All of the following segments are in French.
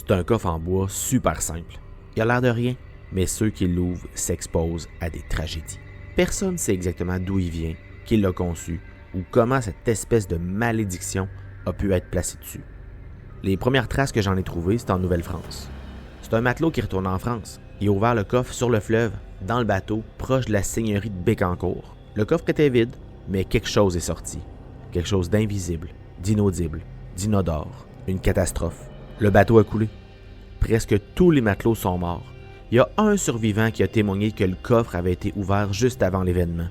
C'est un coffre en bois super simple. Il a l'air de rien, mais ceux qui l'ouvrent s'exposent à des tragédies. Personne ne sait exactement d'où il vient, qui l'a conçu, ou comment cette espèce de malédiction a pu être placée dessus. Les premières traces que j'en ai trouvées, c'est en Nouvelle-France. C'est un matelot qui retourne en France. Il a ouvert le coffre sur le fleuve, dans le bateau, proche de la seigneurie de Bécancour. Le coffre était vide, mais quelque chose est sorti. Quelque chose d'invisible, d'inaudible, d'inodore. Une catastrophe. Le bateau a coulé. Presque tous les matelots sont morts. Il y a un survivant qui a témoigné que le coffre avait été ouvert juste avant l'événement.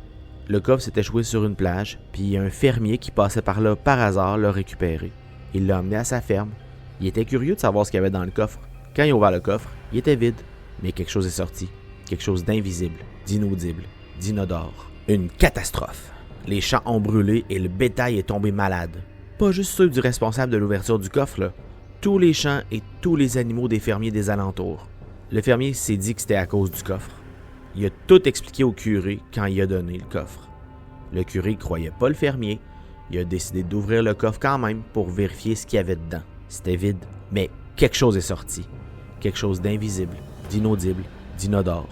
Le coffre s'est échoué sur une plage, puis il y a un fermier qui passait par là par hasard l'a récupéré. Il l'a emmené à sa ferme. Il était curieux de savoir ce qu'il y avait dans le coffre. Quand il a ouvert le coffre, il était vide, mais quelque chose est sorti. Quelque chose d'invisible, d'inaudible, d'inodore. Une catastrophe. Les champs ont brûlé et le bétail est tombé malade. Pas juste ceux du responsable de l'ouverture du coffre, là. Tous les champs et tous les animaux des fermiers des alentours. Le fermier s'est dit que c'était à cause du coffre. Il a tout expliqué au curé quand il a donné le coffre. Le curé ne croyait pas le fermier. Il a décidé d'ouvrir le coffre quand même pour vérifier ce qu'il y avait dedans. C'était vide, mais quelque chose est sorti. Quelque chose d'invisible, d'inaudible, d'inodore.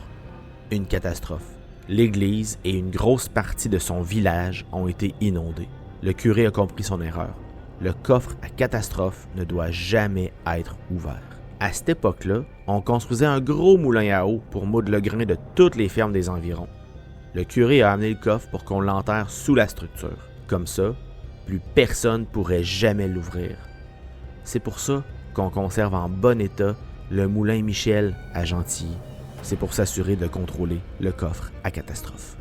Une catastrophe. L'église et une grosse partie de son village ont été inondés. Le curé a compris son erreur. Le coffre à catastrophe ne doit jamais être ouvert. À cette époque-là, on construisait un gros moulin à eau pour moudre le grain de toutes les fermes des environs. Le curé a amené le coffre pour qu'on l'enterre sous la structure. Comme ça, plus personne ne pourrait jamais l'ouvrir. C'est pour ça qu'on conserve en bon état le moulin Michel à Gentilly. C'est pour s'assurer de contrôler le coffre à catastrophe.